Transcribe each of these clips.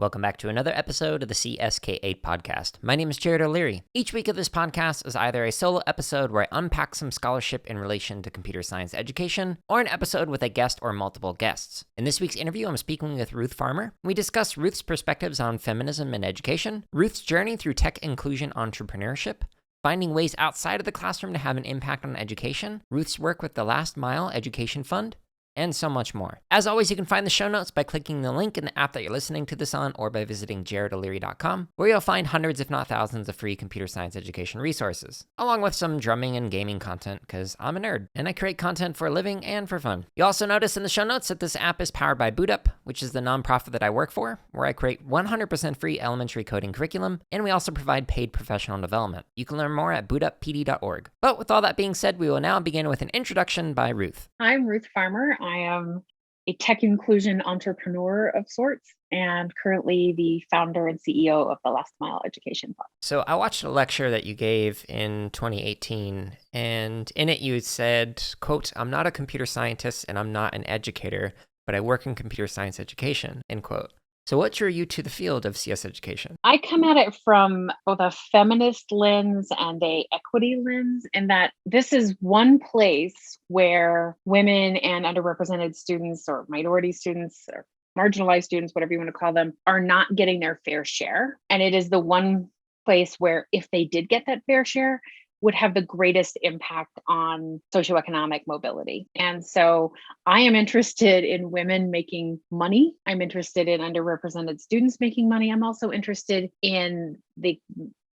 Welcome back to another episode of the CSK8 podcast. My name is Jared O'Leary. Each week of this podcast is either a solo episode where I unpack some scholarship in relation to computer science education, or an episode with a guest or multiple guests. In this week's interview, I'm speaking with Ruthe Farmer. We discuss Ruth's perspectives on feminism and education, Ruth's journey through tech inclusion entrepreneurship, finding ways outside of the classroom to have an impact on education, Ruth's work with the Last Mile Education Fund, and so much more. As always, you can find the show notes by clicking the link in the app that you're listening to this on, or by visiting jaredoleary.com, where you'll find hundreds if not thousands of free computer science education resources, along with some drumming and gaming content, because I'm a nerd, and I create content for a living and for fun. You'll also notice in the show notes that this app is powered by BootUp, which is the nonprofit that I work for, where I create 100% free elementary coding curriculum, and we also provide paid professional development. You can learn more at bootuppd.org. But with all that being said, we will now begin with an introduction by Ruth. I'm Ruthe Farmer. I am a tech inclusion entrepreneur of sorts and currently the founder and CEO of the Last Mile Education Fund. So I watched a lecture that you gave in 2018, and in it you said, quote, "I'm not a computer scientist and I'm not an educator, but I work in computer science education," end quote. So what drew you to the field of CS education? I come at it from both a feminist lens and a equity lens, in that this is one place where women and underrepresented students or minority students or marginalized students, whatever you want to call them, are not getting their fair share. And it is the one place where if they did get that fair share, would have the greatest impact on socioeconomic mobility. And so I am interested in women making money. I'm interested in underrepresented students making money. I'm also interested in the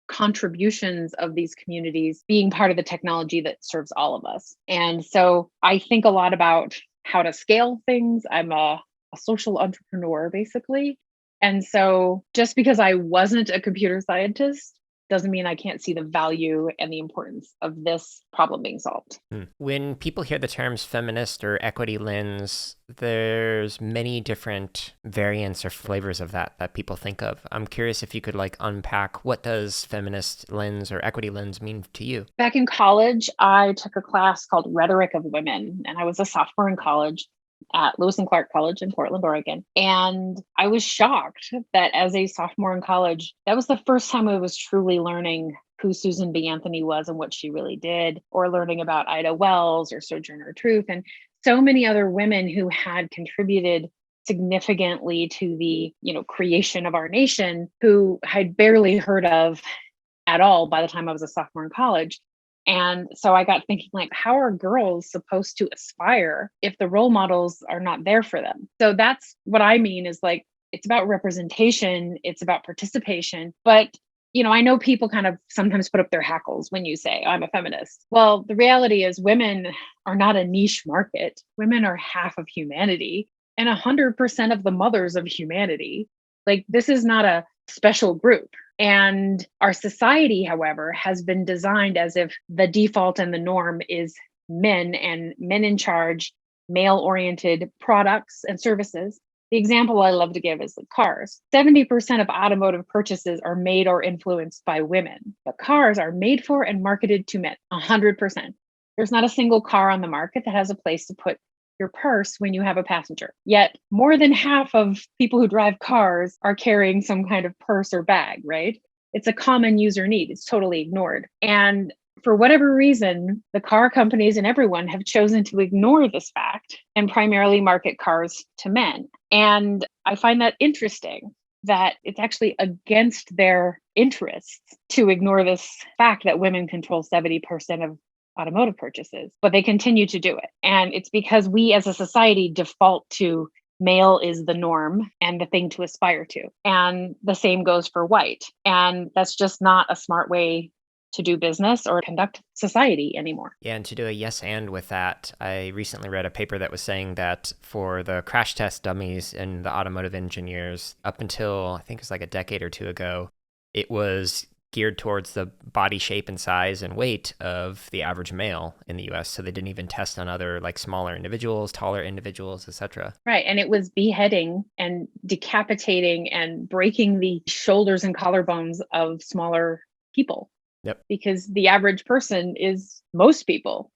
contributions of these communities being part of the technology that serves all of us. And so I think a lot about how to scale things. I'm a social entrepreneur, basically. And so just because I wasn't a computer scientist doesn't mean I can't see the value and the importance of this problem being solved. When people hear the terms feminist or equity lens, there's many different variants or flavors of that people think of. I'm curious if you could unpack, what does feminist lens or equity lens mean to you? Back in college, I took a class called Rhetoric of Women, and I was a sophomore in college at Lewis and Clark College in Portland, Oregon. And I was shocked that as a sophomore in college, that was the first time I was truly learning who Susan B. Anthony was and what she really did, or learning about Ida Wells or Sojourner Truth and so many other women who had contributed significantly to the, creation of our nation, who I'd barely heard of at all by the time I was a sophomore in college. And so I got thinking, how are girls supposed to aspire if the role models are not there for them? So that's what I mean is it's about representation, it's about participation. But, I know people kind of sometimes put up their hackles when you say, I'm a feminist. Well, the reality is women are not a niche market. Women are half of humanity and 100% of the mothers of humanity. This is not a special group. And our society, however, has been designed as if the default and the norm is men and men in charge, male-oriented products and services. The example I love to give is cars. 70% of automotive purchases are made or influenced by women, but cars are made for and marketed to men, 100%. There's not a single car on the market that has a place to put your purse when you have a passenger. Yet more than half of people who drive cars are carrying some kind of purse or bag, right? It's a common user need. It's totally ignored. And for whatever reason, the car companies and everyone have chosen to ignore this fact and primarily market cars to men. And I find that interesting, that it's actually against their interests to ignore this fact that women control 70% of automotive purchases, but they continue to do it. And it's because we as a society default to male is the norm and the thing to aspire to. And the same goes for white. And that's just not a smart way to do business or conduct society anymore. Yeah, and to do a yes and with that, I recently read a paper that was saying that for the crash test dummies and the automotive engineers, up until I think it was a decade or two ago, it was geared towards the body shape and size and weight of the average male in the US. So they didn't even test on other smaller individuals, taller individuals, etc. Right. And it was beheading and decapitating and breaking the shoulders and collarbones of smaller people. Yep. Because the average person is most people,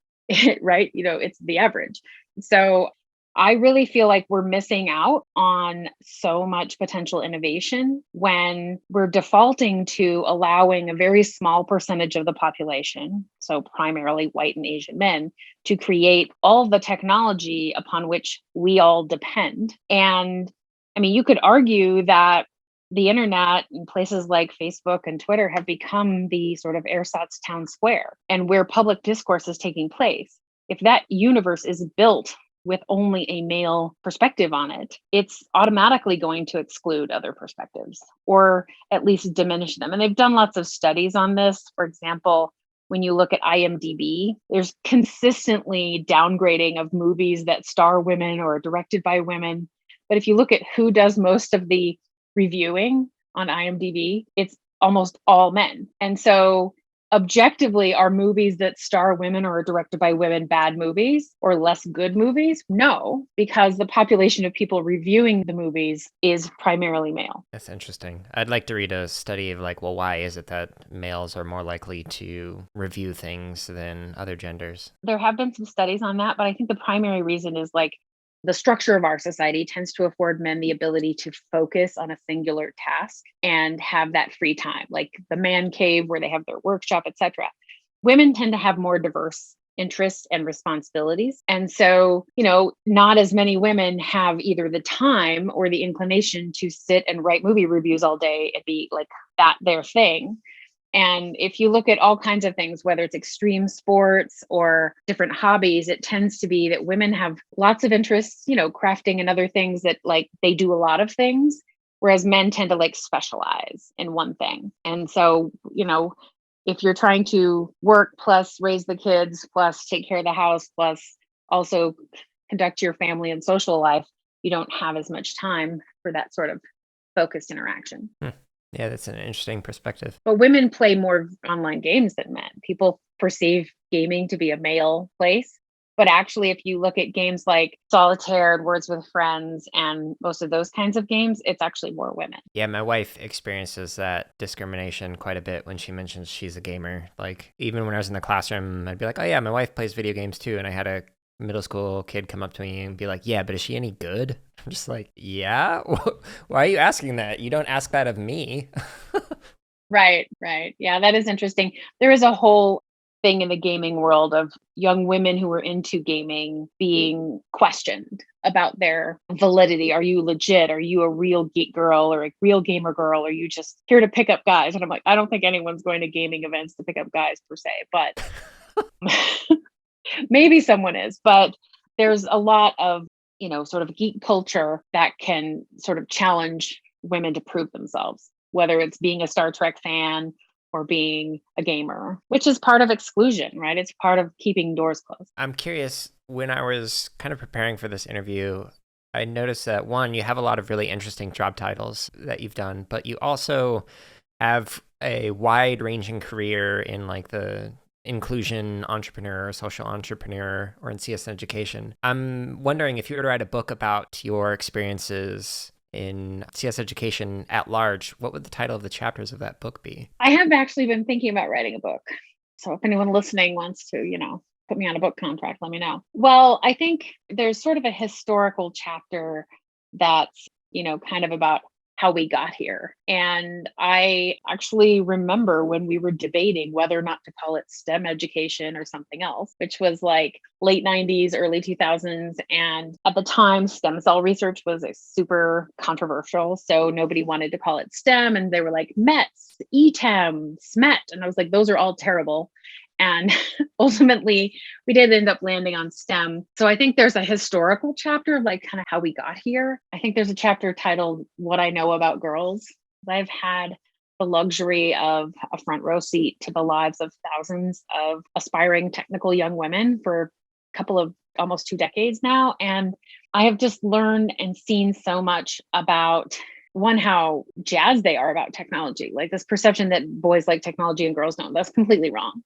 right? It's the average. So I really feel like we're missing out on so much potential innovation when we're defaulting to allowing a very small percentage of the population, so primarily white and Asian men, to create all the technology upon which we all depend. And I mean, you could argue that the internet and places like Facebook and Twitter have become the sort of ersatz town square and where public discourse is taking place. If that universe is built with only a male perspective on it, it's automatically going to exclude other perspectives or at least diminish them. And they've done lots of studies on this. For example, when you look at IMDb, there's consistently downgrading of movies that star women or are directed by women. But if you look at who does most of the reviewing on IMDb, it's almost all men. And so objectively, are movies that star women or are directed by women bad movies or less good movies? No, because the population of people reviewing the movies is primarily male. That's interesting. I'd like to read a study of like, well, why is it that males are more likely to review things than other genders? There have been some studies on that, but I think the primary reason is like the structure of our society tends to afford men the ability to focus on a singular task and have that free time, like the man cave where they have their workshop, etc. Women tend to have more diverse interests and responsibilities. And so, not as many women have either the time or the inclination to sit and write movie reviews all day and be like that their thing. And if you look at all kinds of things, whether it's extreme sports or different hobbies, it tends to be that women have lots of interests, crafting and other things that like they do a lot of things, whereas men tend to like specialize in one thing. And so, if you're trying to work plus raise the kids, plus take care of the house, plus also conduct your family and social life, you don't have as much time for that sort of focused interaction. Yeah, that's an interesting perspective. But women play more online games than men. People perceive gaming to be a male place. But actually, if you look at games like Solitaire and Words with Friends and most of those kinds of games, it's actually more women. Yeah, my wife experiences that discrimination quite a bit when she mentions she's a gamer. Like, even when I was in the classroom, I'd be like, oh yeah, my wife plays video games too. And I had a middle school kid come up to me and be like, yeah, but is she any good? I'm just like, yeah? Why are you asking that? You don't ask that of me. Right. Yeah, that is interesting. There is a whole thing in the gaming world of young women who are into gaming being questioned about their validity. Are you legit? Are you a real geek girl or a real gamer girl? Or are you just here to pick up guys? And I'm like, I don't think anyone's going to gaming events to pick up guys per se, but maybe someone is. But there's a lot of, sort of geek culture that can sort of challenge women to prove themselves, whether it's being a Star Trek fan or being a gamer, which is part of exclusion, right? It's part of keeping doors closed. I'm curious, when I was kind of preparing for this interview, I noticed that one, you have a lot of really interesting job titles that you've done, but you also have a wide ranging career in like the inclusion entrepreneur, social entrepreneur, or in CS education. I'm wondering if you were to write a book about your experiences in CS education at large, what would the title of the chapters of that book be? I have actually been thinking about writing a book. So if anyone listening wants to, put me on a book contract, let me know. Well, I think there's sort of a historical chapter that's, kind of about how we got here. And I actually remember when we were debating whether or not to call it STEM education or something else, which was like late 90s, early 2000s. And at the time, stem cell research was super controversial. So nobody wanted to call it STEM. And they were like, METS, ETEM, SMET. And I was like, those are all terrible. And ultimately, we did end up landing on STEM. So I think there's a historical chapter of like kind of how we got here. I think there's a chapter titled What I Know About Girls. I've had the luxury of a front row seat to the lives of thousands of aspiring technical young women for a couple of almost 2 decades now. And I have just learned and seen so much about one, how jazzed they are about technology, like this perception that boys like technology and girls don't. That's completely wrong.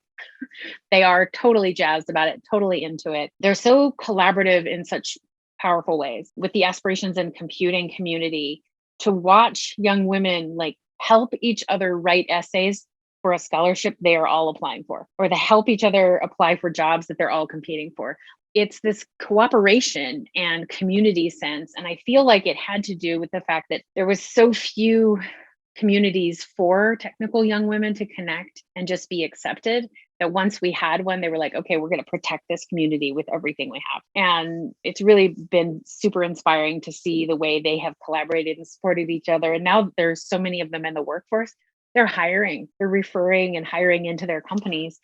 They are totally jazzed about it, totally into it. They're so collaborative in such powerful ways with the aspirations and computing community. To watch young women like help each other write essays for a scholarship they are all applying for, or to help each other apply for jobs that they're all competing for. it's this cooperation and community sense. And I feel like it had to do with the fact that there was so few communities for technical young women to connect and just be accepted, that once we had one, they were like, okay, we're going to protect this community with everything we have. And it's really been super inspiring to see the way they have collaborated and supported each other. And now there's so many of them in the workforce. They're hiring, they're referring and hiring into their companies.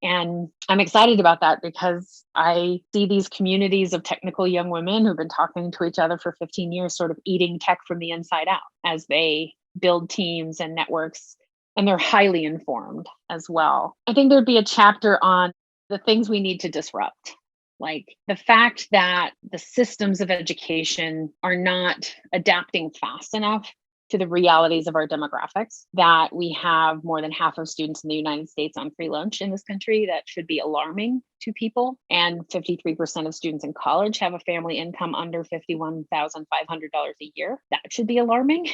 And I'm excited about that because I see these communities of technical young women who've been talking to each other for 15 years, sort of eating tech from the inside out as they build teams and networks. And they're highly informed as well. I think there'd be a chapter on the things we need to disrupt. Like the fact that the systems of education are not adapting fast enough to the realities of our demographics, that we have more than half of students in the United States on free lunch in this country. That should be alarming to people. And 53% of students in college have a family income under $51,500 a year. That should be alarming.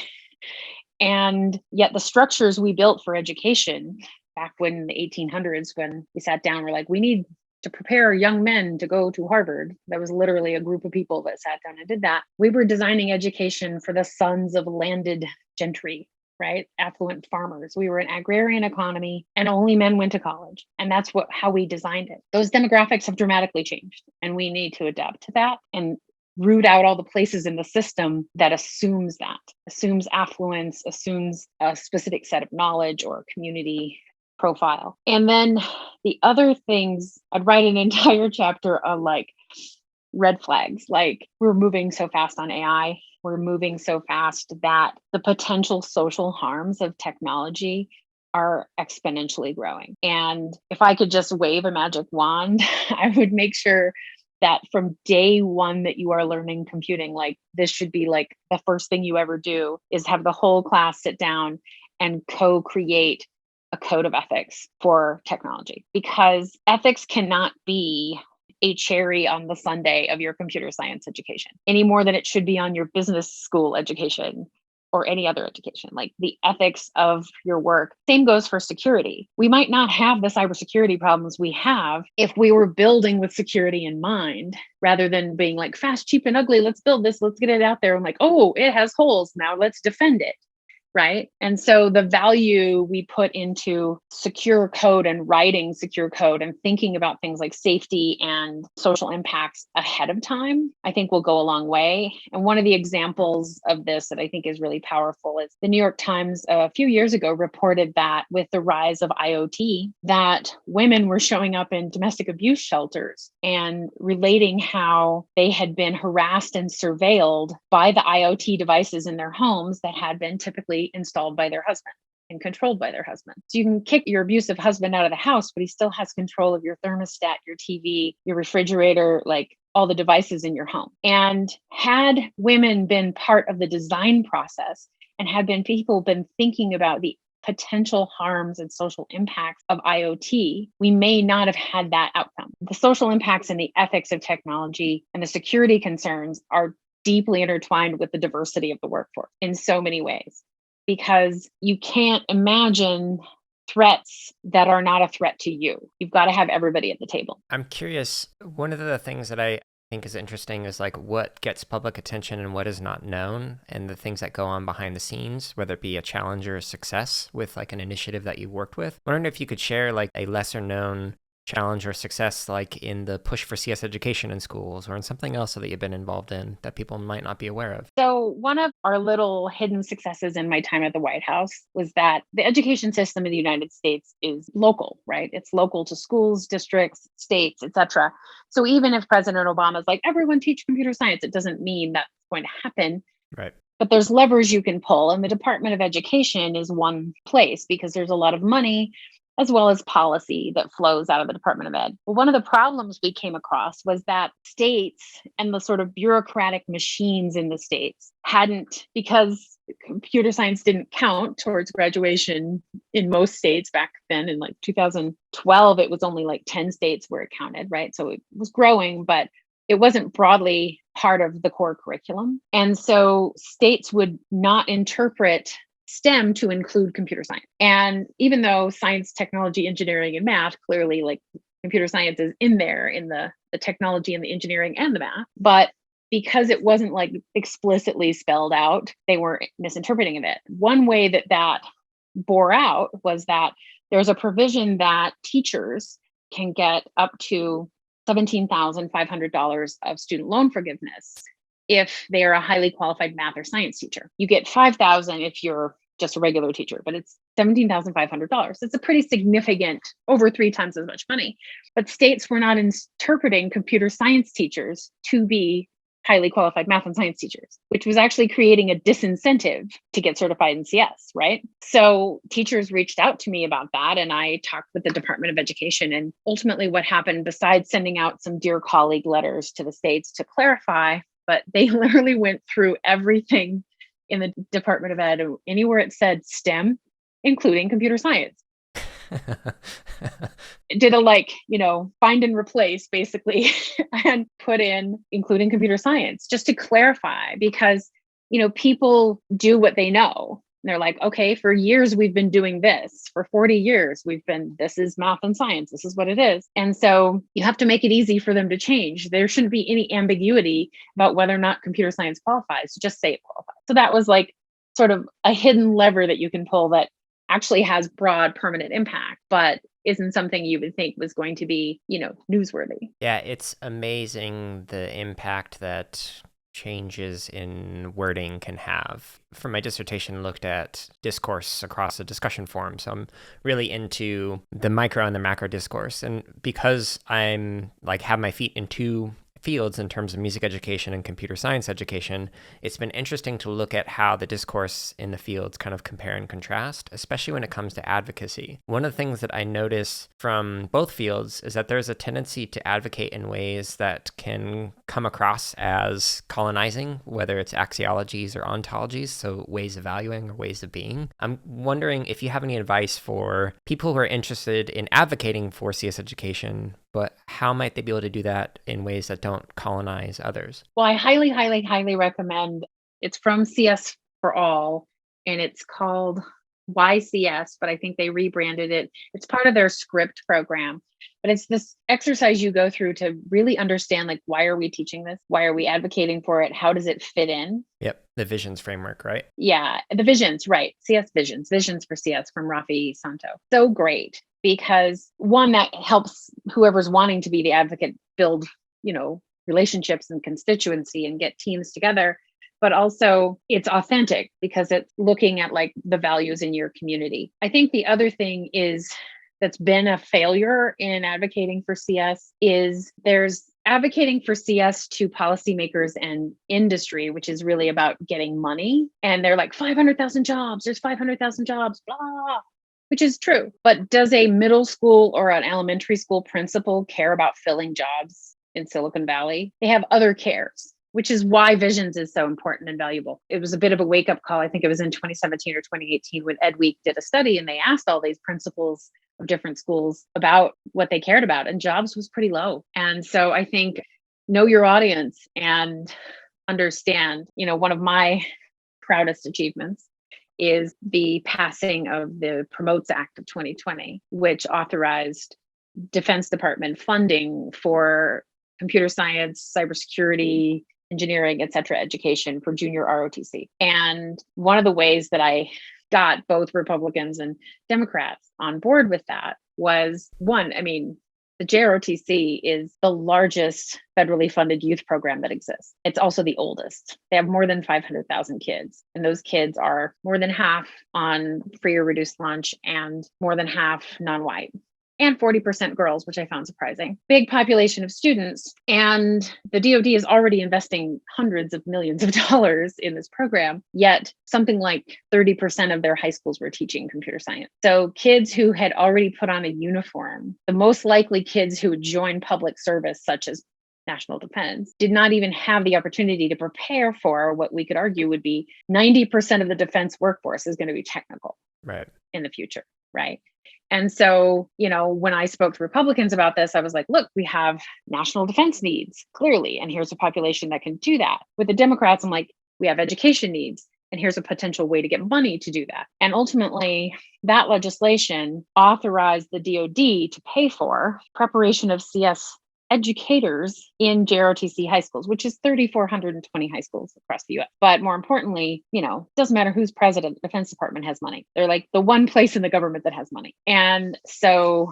And yet the structures we built for education back when the 1800s, when we sat down, we're like, we need to prepare young men to go to Harvard. There was literally a group of people that sat down and did that. We were designing education for the sons of landed gentry, right? Affluent farmers. We were an agrarian economy and only men went to college. And that's how we designed it. Those demographics have dramatically changed and we need to adapt to that and root out all the places in the system that assumes affluence, assumes a specific set of knowledge or community profile. And then the other things, I'd write an entire chapter on like red flags. Like we're moving so fast on AI. We're moving so fast that the potential social harms of technology are exponentially growing. And if I could just wave a magic wand, I would make sure that from day one that you are learning computing, like this should be like the first thing you ever do is have the whole class sit down and co-create a code of ethics for technology, because ethics cannot be a cherry on the sundae of your computer science education any more than it should be on your business school education or any other education. Like the ethics of your work. Same goes for security. We might not have the cybersecurity problems we have if we were building with security in mind, rather than being like fast, cheap, and ugly. Let's build this. Let's get it out there. I'm like, oh, it has holes. Now let's defend it. Right. And so the value we put into secure code and writing secure code and thinking about things like safety and social impacts ahead of time, I think will go a long way. And one of the examples of this that I think is really powerful is the New York Times a few years ago reported that with the rise of IoT, that women were showing up in domestic abuse shelters and relating how they had been harassed and surveilled by the IoT devices in their homes that had been typically installed by their husband and controlled by their husband. So you can kick your abusive husband out of the house, but he still has control of your thermostat, your TV, your refrigerator, like all the devices in your home. And had women been part of the design process and had people been thinking about the potential harms and social impacts of IoT, we may not have had that outcome. The social impacts and the ethics of technology and the security concerns are deeply intertwined with the diversity of the workforce in so many ways, because you can't imagine threats that are not a threat to you. You've got to have everybody at the table. I'm curious, one of the things that I think is interesting is like what gets public attention and what is not known, and the things that go on behind the scenes, whether it be a challenge or a success with like an initiative that you worked with. I'm wondering if you could share like a lesser known challenge or success, like in the push for CS education in schools or in something else that you've been involved in that people might not be aware of. So one of our little hidden successes in my time at the White House was that the education system in the United States is local, right? It's local to schools, districts, states, etc. So even if President Obama is like, everyone teach computer science, it doesn't mean that's going to happen. Right. But there's levers you can pull. And the Department of Education is one place because there's a lot of money as well as policy that flows out of the Department of Ed. Well, one of the problems we came across was that states and the sort of bureaucratic machines in the states hadn't, because computer science didn't count towards graduation in most states back then. In like 2012, it was only like 10 states where it counted, right? So it was growing, but it wasn't broadly part of the core curriculum. And so states would not interpret STEM to include computer science. And even though science, technology, engineering, and math, clearly like computer science is in there in the the technology and the engineering and the math. But because it wasn't like explicitly spelled out, they were misinterpreting of it. One way that that bore out was that there's a provision that teachers can get up to $17,500 of student loan forgiveness if they're a highly qualified math or science teacher. You get $5,000 if you're just a regular teacher, but it's $17,500. It's a pretty significant, over 3 times as much money. But states were not interpreting computer science teachers to be highly qualified math and science teachers, which was actually creating a disincentive to get certified in CS, right? So teachers reached out to me about that, and I talked with the Department of Education. And ultimately what happened, besides sending out some dear colleague letters to the states to clarify, but they literally went through everything in the Department of Ed, anywhere it said STEM, including computer science. Did a find and replace basically and put in including computer science just to clarify, because people do what they know. They're like, okay, for years we've been doing this. For 40 years this is math and science. This is what it is. And so you have to make it easy for them to change. There shouldn't be any ambiguity about whether or not computer science qualifies. Just say it qualifies. So that was like sort of a hidden lever that you can pull that actually has broad permanent impact, but isn't something you would think was going to be, newsworthy. Yeah, it's amazing the impact that changes in wording can have. For my dissertation, looked at discourse across a discussion forum. So I'm really into the micro and the macro discourse. And because I'm have my feet in 2 fields in terms of music education and computer science education, it's been interesting to look at how the discourse in the fields kind of compare and contrast, especially when it comes to advocacy. One of the things that I notice from both fields is that there's a tendency to advocate in ways that can come across as colonizing, whether it's axiologies or ontologies, so ways of valuing or ways of being. I'm wondering if you have any advice for people who are interested in advocating for CS education, but how might they be able to do that in ways that don't colonize others? Well, I highly, highly, highly recommend. It's from CSforALL, and it's called YCS, but I think they rebranded it. It's part of their script program, but it's this exercise you go through to really understand, why are we teaching this? Why are we advocating for it? How does it fit in? Yep. The visions framework, right? Yeah. The visions, right. CS visions for CS from Ruthe Santo. So great, because one, that helps whoever's wanting to be the advocate build, relationships and constituency and get teams together. But also it's authentic because it's looking at the values in your community. I think the other thing is that's been a failure in advocating for CS is there's advocating for CS to policymakers and industry, which is really about getting money. And they're like 500,000 jobs, there's 500,000 jobs, blah, which is true. But does a middle school or an elementary school principal care about filling jobs in Silicon Valley? They have other cares, which is why visions is so important and valuable. It was a bit of a wake-up call. I think it was in 2017 or 2018 when Ed Week did a study, and they asked all these principals of different schools about what they cared about, and jobs was pretty low. And so I think know your audience and understand, one of my proudest achievements is the passing of the Promotes Act of 2020, which authorized Defense Department funding for computer science, cybersecurity, engineering, et cetera, education for junior ROTC. And one of the ways that I got both Republicans and Democrats on board with that was one, the JROTC is the largest federally funded youth program that exists. It's also the oldest. They have more than 500,000 kids. And those kids are more than half on free or reduced lunch and more than half non-white. And 40% girls, which I found surprising. Big population of students. And the DoD is already investing hundreds of millions of dollars in this program, yet something like 30% of their high schools were teaching computer science. So kids who had already put on a uniform, the most likely kids who would join public service, such as national defense, did not even have the opportunity to prepare for what we could argue would be 90% of the defense workforce is going to be technical in the future, right? And so, when I spoke to Republicans about this, I was like, look, we have national defense needs, clearly, and here's a population that can do that. With the Democrats, I'm like, we have education needs, and here's a potential way to get money to do that. And ultimately, that legislation authorized the DoD to pay for preparation of CS educators in JROTC high schools, which is 3,420 high schools across the US. But more importantly, it doesn't matter who's president, the Defense Department has money. They're like the one place in the government that has money. And so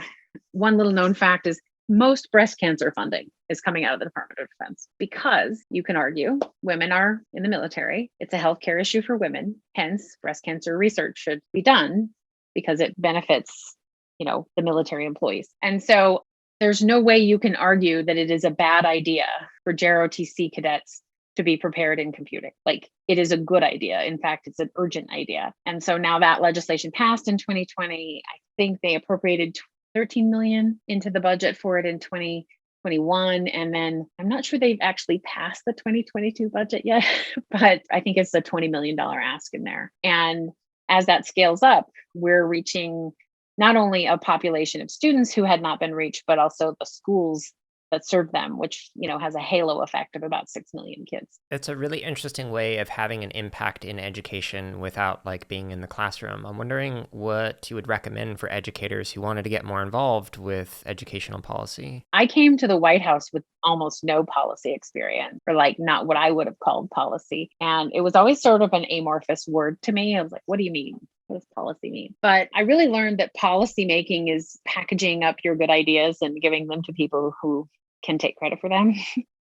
one little known fact is most breast cancer funding is coming out of the Department of Defense, because you can argue women are in the military. It's a healthcare issue for women. Hence, breast cancer research should be done because it benefits, the military employees. And so there's no way you can argue that it is a bad idea for JROTC cadets to be prepared in computing. Like, it is a good idea. In fact, it's an urgent idea. And so now that legislation passed in 2020, I think they appropriated 13 million into the budget for it in 2021. And then I'm not sure they've actually passed the 2022 budget yet, but I think it's a $20 million ask in there. And as that scales up, we're reaching not only a population of students who had not been reached, but also the schools that serve them, which, has a halo effect of about 6 million kids. It's a really interesting way of having an impact in education without being in the classroom. I'm wondering what you would recommend for educators who wanted to get more involved with educational policy. I came to the White House with almost no policy experience, or not what I would have called policy. And it was always sort of an amorphous word to me. I was like, what do you mean? What does policy mean? But I really learned that policy making is packaging up your good ideas and giving them to people who can take credit for them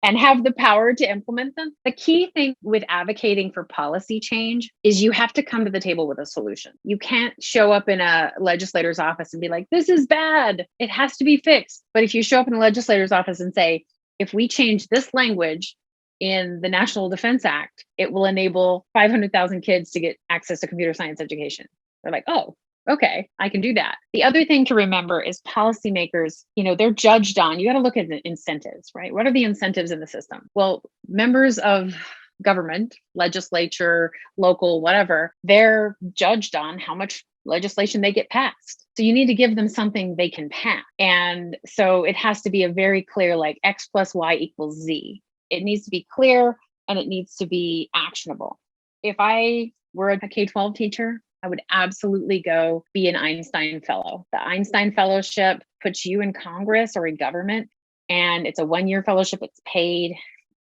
and have the power to implement them. The key thing with advocating for policy change is you have to come to the table with a solution. You can't show up in a legislator's office and be like, this is bad, it has to be fixed. But if you show up in a legislator's office and say, if we change this language in the National Defense Act, it will enable 500,000 kids to get access to computer science education. They're like, oh, okay, I can do that. The other thing to remember is policymakers, they're judged on, you got to look at the incentives, right? What are the incentives in the system? Well, members of government, legislature, local, whatever, they're judged on how much legislation they get passed. So you need to give them something they can pass. And so it has to be a very clear, X plus Y equals Z. It needs to be clear and it needs to be actionable. If I were a K-12 teacher, I would absolutely go be an Einstein Fellow. The Einstein Fellowship puts you in Congress or in government, and it's a 1-year fellowship. It's paid,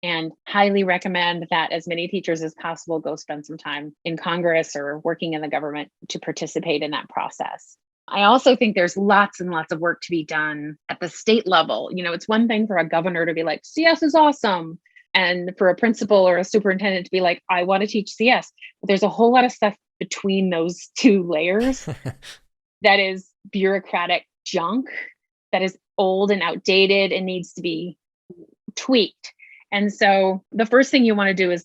and highly recommend that as many teachers as possible go spend some time in Congress or working in the government to participate in that process. I also think there's lots and lots of work to be done at the state level. It's one thing for a governor to be like, CS is awesome. And for a principal or a superintendent to be like, I want to teach CS. But there's a whole lot of stuff between those two layers that is bureaucratic junk, that is old and outdated and needs to be tweaked. And so the first thing you want to do is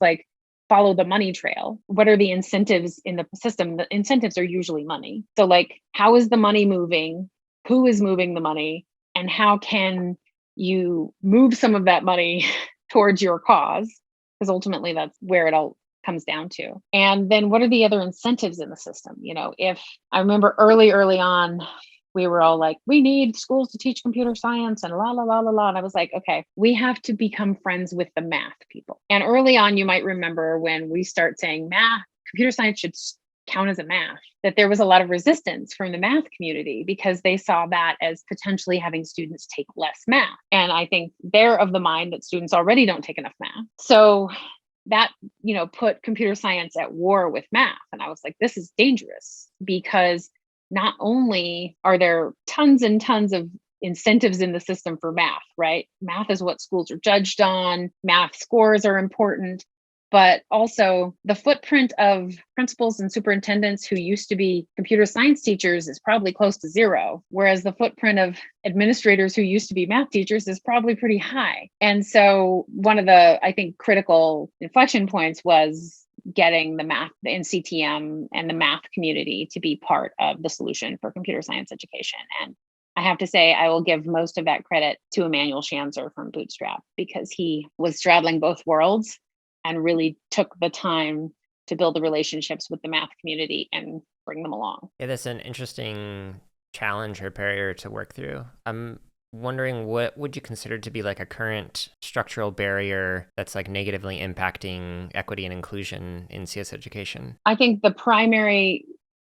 follow the money trail. What are the incentives in the system? The incentives are usually money. So how is the money moving? Who is moving the money? And how can you move some of that money towards your cause? Because ultimately that's where it all comes down to. And then what are the other incentives in the system? If I remember early on, we were all like, we need schools to teach computer science and la, la, la, la, la. And I was like, okay, we have to become friends with the math people. And early on, you might remember when we start saying computer science should count as a math, that there was a lot of resistance from the math community because they saw that as potentially having students take less math. And I think they're of the mind that students already don't take enough math. So that, put computer science at war with math. And I was like, this is dangerous, because not only are there tons and tons of incentives in the system for math, right? Math is what schools are judged on. Math scores are important. But also the footprint of principals and superintendents who used to be computer science teachers is probably close to zero, whereas the footprint of administrators who used to be math teachers is probably pretty high. And so one of the, I think, critical inflection points was getting the math, the NCTM and the math community to be part of the solution for computer science education. And I have to say, I will give most of that credit to Emmanuel Shanzer from Bootstrap, because he was straddling both worlds and really took the time to build the relationships with the math community and bring them along. Yeah, that's an interesting challenge or barrier to work through. I'm wondering, what would you consider to be a current structural barrier that's negatively impacting equity and inclusion in CS education? I think the primary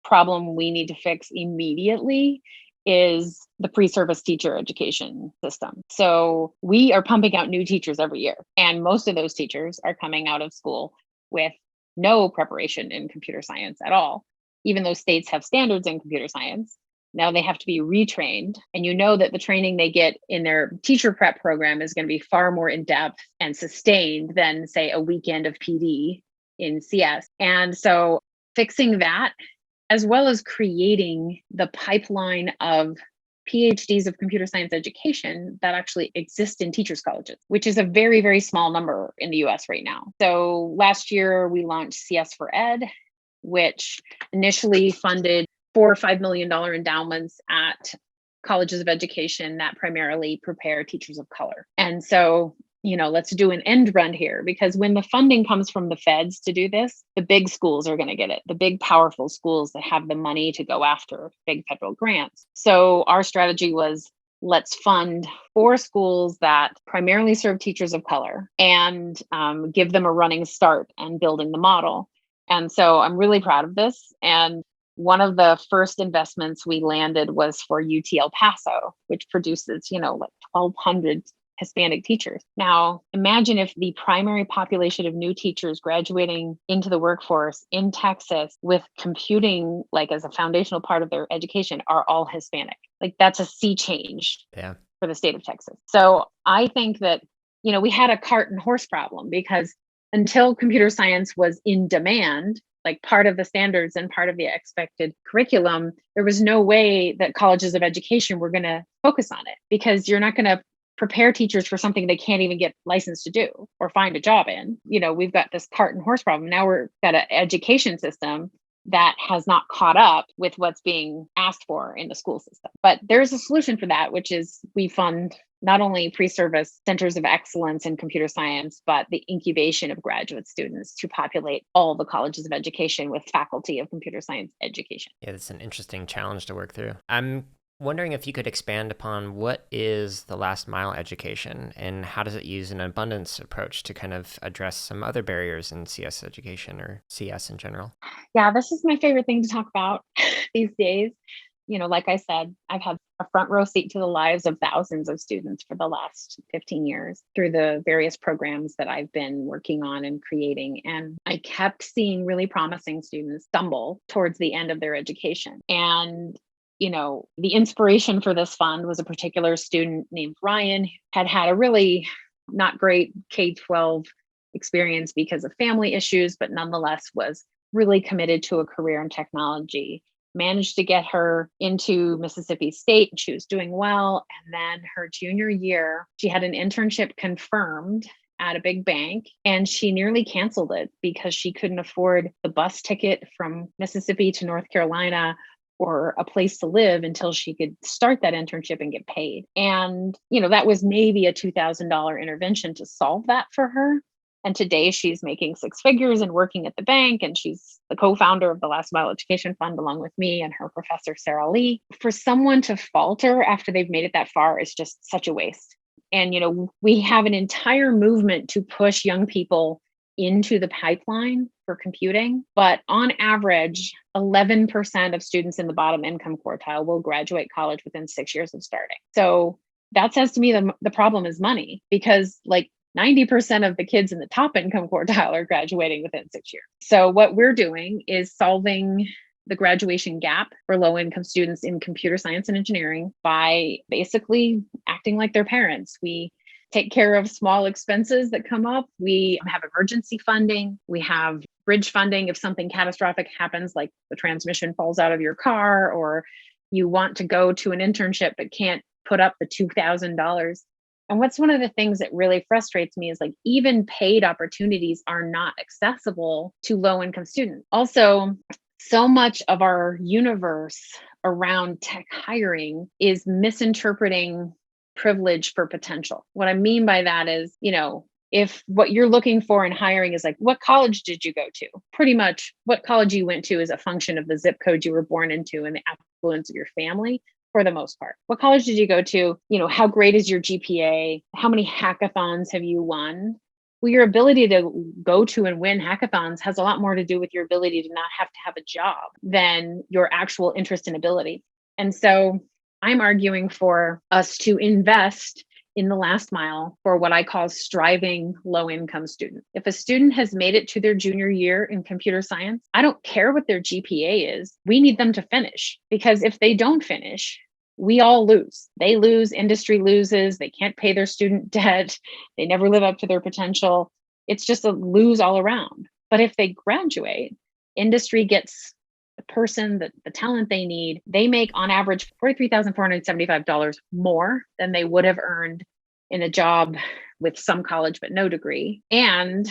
problem we need to fix immediately is the pre-service teacher education system. So we are pumping out new teachers every year. And most of those teachers are coming out of school with no preparation in computer science at all. Even though states have standards in computer science, now they have to be retrained. And you know that the training they get in their teacher prep program is going to be far more in depth and sustained than, say, a weekend of PD in CS. And so fixing that, as well as creating the pipeline of PhDs of computer science education that actually exist in teachers' colleges, which is a very, very small number in the US right now. So last year we launched CS4Ed, which initially funded $4 or $5 million endowments at colleges of education that primarily prepare teachers of color. And so, let's do an end run here, because when the funding comes from the feds to do this, the big schools are going to get it, the big, powerful schools that have the money to go after big federal grants. So our strategy was, let's fund 4 schools that primarily serve teachers of color and give them a running start and building the model. And so I'm really proud of this. And one of the first investments we landed was for UT El Paso, which produces, like 1,200 Hispanic teachers. Now, imagine if the primary population of new teachers graduating into the workforce in Texas with computing like as a foundational part of their education are all Hispanic. Like that's a sea change for the state of Texas. So I think that, we had a cart and horse problem, because until computer science was in demand, like part of the standards and part of the expected curriculum, there was no way that colleges of education were going to focus on it, because you're not going to prepare teachers for something they can't even get licensed to do or find a job in. We've got this cart and horse problem. Now we've got an education system that has not caught up with what's being asked for in the school system. But there's a solution for that, which is we fund not only pre-service centers of excellence in computer science, but the incubation of graduate students to populate all the colleges of education with faculty of computer science education. Yeah, that's an interesting challenge to work through. I'm wondering if you could expand upon what is the last mile education and how does it use an abundance approach to kind of address some other barriers in CS education or CS in general? Yeah, this is my favorite thing to talk about these days. Like I said, I've had a front row seat to the lives of thousands of students for the last 15 years through the various programs that I've been working on and creating. And I kept seeing really promising students stumble towards the end of their education. And the inspiration for this fund was a particular student named Ryan, had a really not great K-12 experience because of family issues, but nonetheless was really committed to a career in technology, managed to get her into Mississippi State. She was doing well. And then her junior year, she had an internship confirmed at a big bank, and she nearly canceled it because she couldn't afford the bus ticket from Mississippi to North Carolina or a place to live until she could start that internship and get paid. And, that was maybe a $2,000 intervention to solve that for her. And today she's making 6 figures and working at the bank. And she's the co-founder of the Last Mile Education Fund, along with me and her professor, Sarah Lee. For someone to falter after they've made it that far is just such a waste. And, we have an entire movement to push young people into the pipeline for computing, but on average, 11% of students in the bottom income quartile will graduate college within 6 years of starting. So that says to me the problem is money, because like 90% of the kids in the top income quartile are graduating within 6 years. So what we're doing is solving the graduation gap for low income students in computer science and engineering by basically acting like their parents. We take care of small expenses that come up. We have emergency funding. We have bridge funding if something catastrophic happens, like the transmission falls out of your car, or you want to go to an internship but can't put up the $2,000. And what's one of the things that really frustrates me is like even paid opportunities are not accessible to low income students. Also, so much of our universe around tech hiring is misinterpreting privilege for potential. What I mean by that is, if what you're looking for in hiring is like, what college did you go to? Pretty much what college you went to is a function of the zip code you were born into and the affluence of your family for the most part. What college did you go to? How great is your GPA? How many hackathons have you won? Well, your ability to go to and win hackathons has a lot more to do with your ability to not have to have a job than your actual interest and ability. And so I'm arguing for us to invest in the last mile for what I call striving low income students. If a student has made it to their junior year in computer science, I don't care what their GPA is. We need them to finish, because if they don't finish, we all lose. They lose, industry loses, they can't pay their student debt, they never live up to their potential. It's just a lose all around. But if they graduate, industry gets the person, the talent they need. They make on average $43,475 more than they would have earned in a job with some college but no degree. And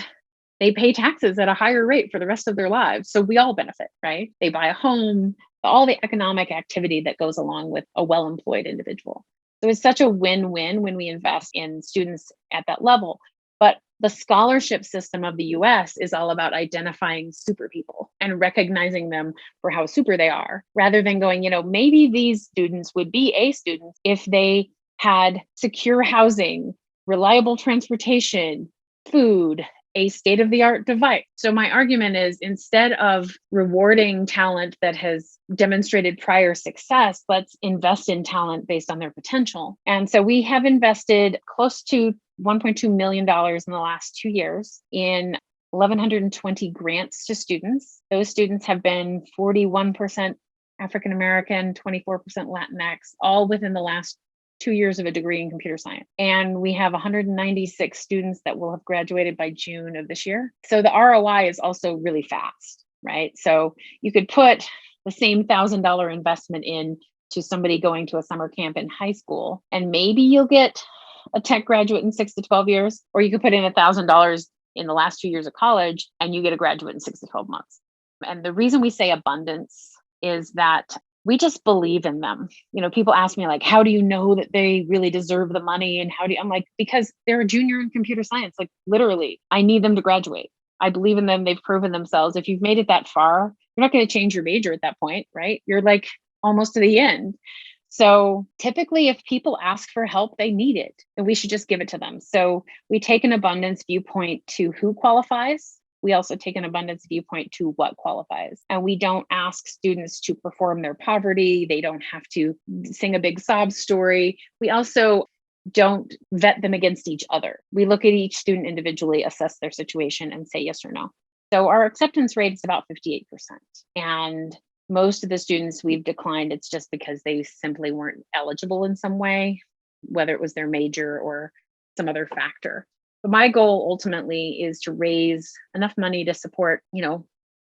they pay taxes at a higher rate for the rest of their lives. So we all benefit, right? They buy a home, all the economic activity that goes along with a well employed individual. So it's such a win win when we invest in students at that level. But the scholarship system of the US is all about identifying super people and recognizing them for how super they are, rather than going, maybe these students would be A students if they had secure housing, reliable transportation, food, a state of the art device. So my argument is, instead of rewarding talent that has demonstrated prior success, let's invest in talent based on their potential. And so we have invested close to $1.2 million in the last 2 years in 1,120 grants to students. Those students have been 41% African American, 24% Latinx, all within the last 2 years of a degree in computer science. And we have 196 students that will have graduated by June of this year. So the ROI is also really fast, right? So you could put the same $1,000 investment in to somebody going to a summer camp in high school, and maybe you'll get a tech graduate in 6 to 12 years, or you could put in $1,000 in the last 2 years of college and you get a graduate in 6 to 12 months. And the reason we say abundance is that we just believe in them. People ask me, like, how do you know that they really deserve the money? And I'm like, because they're a junior in computer science. Like, literally, I need them to graduate. I believe in them. They've proven themselves. If you've made it that far, you're not going to change your major at that point, right? You're like almost to the end. So typically, if people ask for help, they need it, and we should just give it to them. So we take an abundance viewpoint to who qualifies. We also take an abundance viewpoint to what qualifies. And we don't ask students to perform their poverty. They don't have to sing a big sob story. We also don't vet them against each other. We look at each student individually, assess their situation, and say yes or no. So our acceptance rate is about 58%. And most of the students we've declined, it's just because they simply weren't eligible in some way, whether it was their major or some other factor. But my goal ultimately is to raise enough money to support,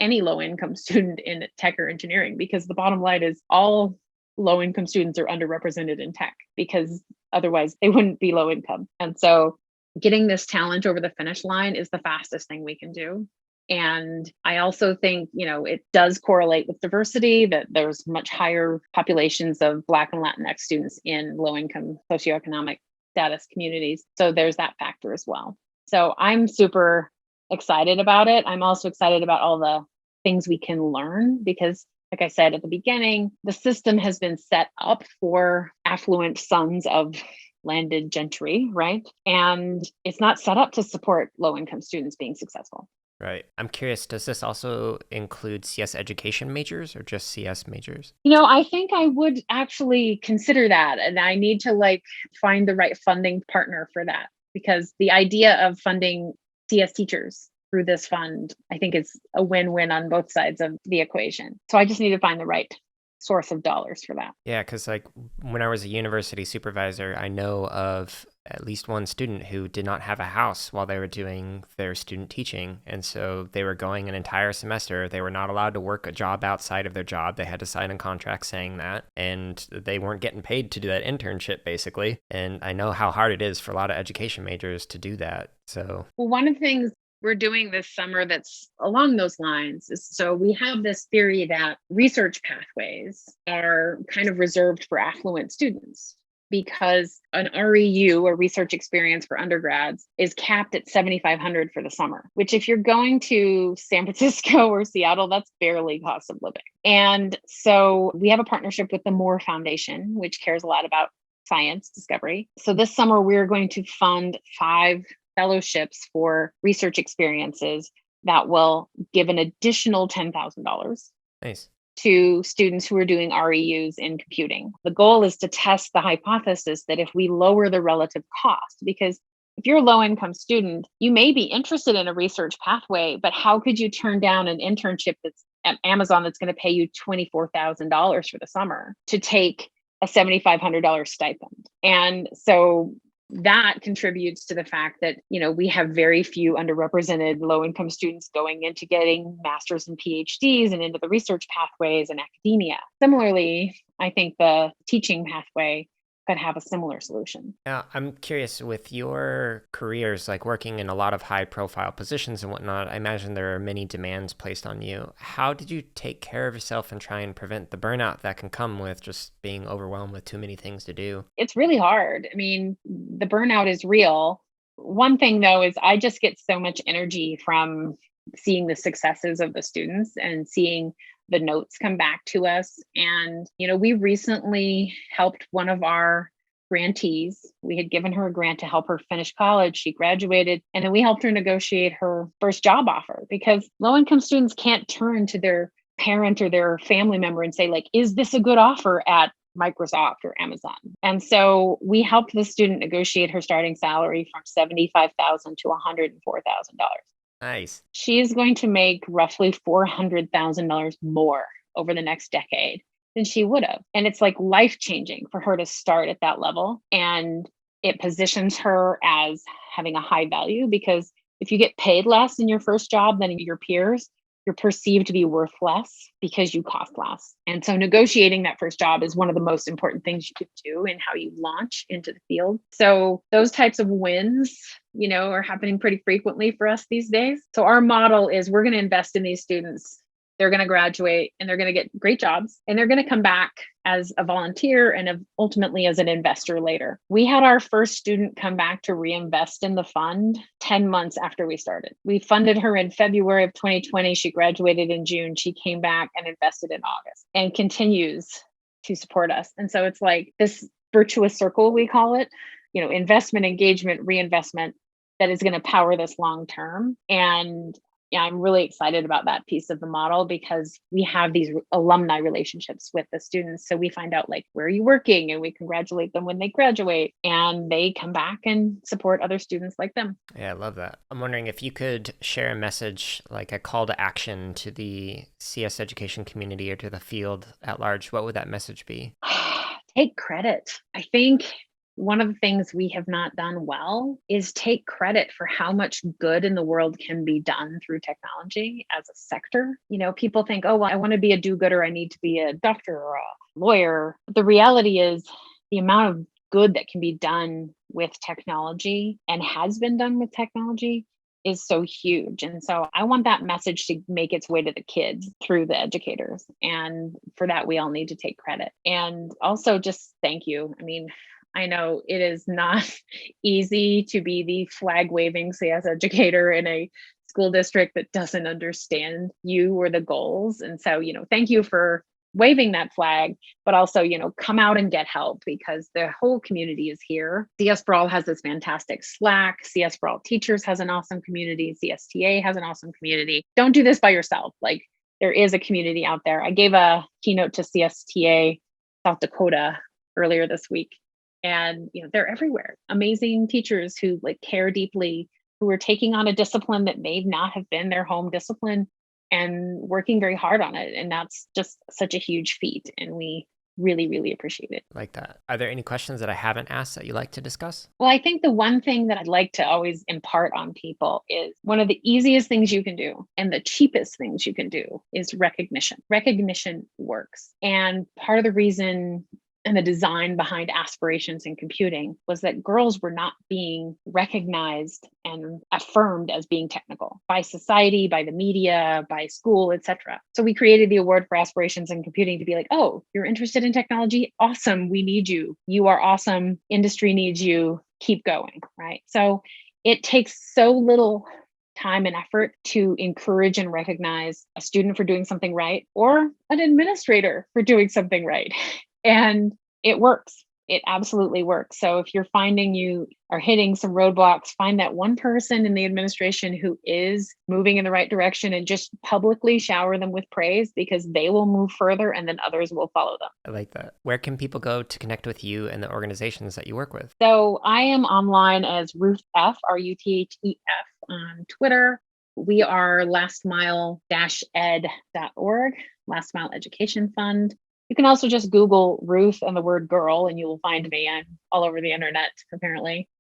any low income student in tech or engineering, because the bottom line is all low income students are underrepresented in tech, because otherwise they wouldn't be low income. And so getting this talent over the finish line is the fastest thing we can do. And I also think, it does correlate with diversity, that there's much higher populations of Black and Latinx students in low income socioeconomic status communities. So there's that factor as well. So I'm super excited about it. I'm also excited about all the things we can learn, because like I said at the beginning, the system has been set up for affluent sons of landed gentry, right? And it's not set up to support low income students being successful. Right. I'm curious, does this also include CS education majors or just CS majors? I think I would actually consider that. And I need to find the right funding partner for that, because the idea of funding CS teachers through this fund, I think, is a win-win on both sides of the equation. So I just need to find the right source of dollars for that. Yeah, because when I was a university supervisor, I know of at least one student who did not have a house while they were doing their student teaching. And so they were going an entire semester. They were not allowed to work a job outside of their job. They had to sign a contract saying that. And they weren't getting paid to do that internship, basically. And I know how hard it is for a lot of education majors to do that. So, well, one of the things we're doing this summer that's along those lines is, so we have this theory that research pathways are kind of reserved for affluent students, because an REU, or research experience for undergrads, is capped at $7,500 for the summer, which, if you're going to San Francisco or Seattle, that's barely cost of living. And so we have a partnership with the Moore Foundation, which cares a lot about science discovery. So this summer, we're going to fund 5 fellowships for research experiences that will give an additional $10,000. nice. to students who are doing REUs in computing. The goal is to test the hypothesis that if we lower the relative cost, because if you're a low income student, you may be interested in a research pathway, but how could you turn down an internship that's at Amazon that's going to pay you $24,000 for the summer to take a $7,500 stipend? And so that contributes to the fact that, we have very few underrepresented low income students going into getting masters and PhDs and into the research pathways and academia. Similarly, I think the teaching pathway could have a similar solution. Now, I'm curious, with your careers, like working in a lot of high profile positions and whatnot, I imagine there are many demands placed on you. How did you take care of yourself and try and prevent the burnout that can come with just being overwhelmed with too many things to do? It's really hard. I mean, the burnout is real. One thing though is I just get so much energy from seeing the successes of the students and seeing the notes come back to us. And, we recently helped one of our grantees. We had given her a grant to help her finish college. She graduated, and then we helped her negotiate her first job offer, because low income students can't turn to their parent or their family member and say, like, is this a good offer at Microsoft or Amazon? And so we helped the student negotiate her starting salary from $75,000 to $104,000. Nice. She is going to make roughly $400,000 more over the next decade than she would have. And it's like life changing for her to start at that level. And it positions her as having a high value, because if you get paid less in your first job than your peers, you're perceived to be worth less because you cost less. And so negotiating that first job is one of the most important things you could do in how you launch into the field. So those types of wins, are happening pretty frequently for us these days. So our model is we're going to invest in these students. They're going to graduate and they're going to get great jobs, and they're going to come back as a volunteer and ultimately as an investor later. We had our first student come back to reinvest in the fund 10 months after we started. We funded her in February of 2020. She graduated in June. She came back and invested in August and continues to support us. And so it's like this virtuous circle, we call it, investment, engagement, reinvestment, that is going to power this long term. And I'm really excited about that piece of the model, because we have these alumni relationships with the students. So we find out, like, where are you working? And we congratulate them when they graduate, and they come back and support other students like them. Yeah, I love that. I'm wondering if you could share a message, like a call to action to the CS education community or to the field at large. What would that message be? Take credit. I think one of the things we have not done well is take credit for how much good in the world can be done through technology as a sector. People think, oh, well, I want to be a do-gooder. I need to be a doctor or a lawyer. The reality is the amount of good that can be done with technology and has been done with technology is so huge. And so I want that message to make its way to the kids through the educators. And for that, we all need to take credit. And also just thank you. I mean, I know it is not easy to be the flag waving CS educator in a school district that doesn't understand you or the goals. And so, thank you for waving that flag, but also, come out and get help, because the whole community is here. CSforALL has this fantastic Slack. CSforALL Teachers has an awesome community. CSTA has an awesome community. Don't do this by yourself. Like, there is a community out there. I gave a keynote to CSTA South Dakota earlier this week. And, they're everywhere. Amazing teachers who care deeply, who are taking on a discipline that may not have been their home discipline and working very hard on it. And that's just such a huge feat. And we really, really appreciate it. Like that. Are there any questions that I haven't asked that you'd like to discuss? Well, I think the one thing that I'd like to always impart on people is one of the easiest things you can do and the cheapest things you can do is recognition. Recognition works. And part of the reason and the design behind aspirations in computing was that girls were not being recognized and affirmed as being technical by society, by the media, by school, etc. So we created the award for aspirations in computing to be like, oh, you're interested in technology? Awesome. We need you. You are awesome. Industry needs you. Keep going. Right. So it takes so little time and effort to encourage and recognize a student for doing something right, or an administrator for doing something right. And it works. It absolutely works. So if you're finding you are hitting some roadblocks, find that one person in the administration who is moving in the right direction and just publicly shower them with praise, because they will move further and then others will follow them. I like that. Where can people go to connect with you and the organizations that you work with? So I am online as Ruthe F, RUTHEF on Twitter. We are lastmile-ed.org, Last Mile Education Fund. You can also just Google Ruth and the word girl, and you will find me. I'm all over the internet, apparently.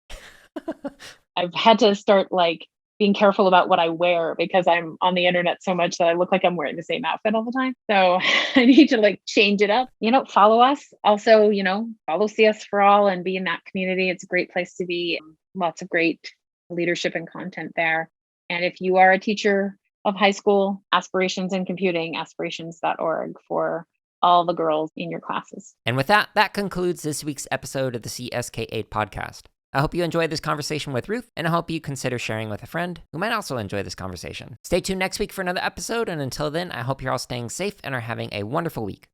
I've had to start being careful about what I wear because I'm on the internet so much that I look like I'm wearing the same outfit all the time. So I need to change it up. Follow us. Also, follow CSforALL and be in that community. It's a great place to be. Lots of great leadership and content there. And if you are a teacher of high school, Aspirations in Computing, aspirations.org for all the girls in your classes. And with that, that concludes this week's episode of the CSK8 podcast. I hope you enjoyed this conversation with Ruth, and I hope you consider sharing with a friend who might also enjoy this conversation. Stay tuned next week for another episode, and until then, I hope you're all staying safe and are having a wonderful week.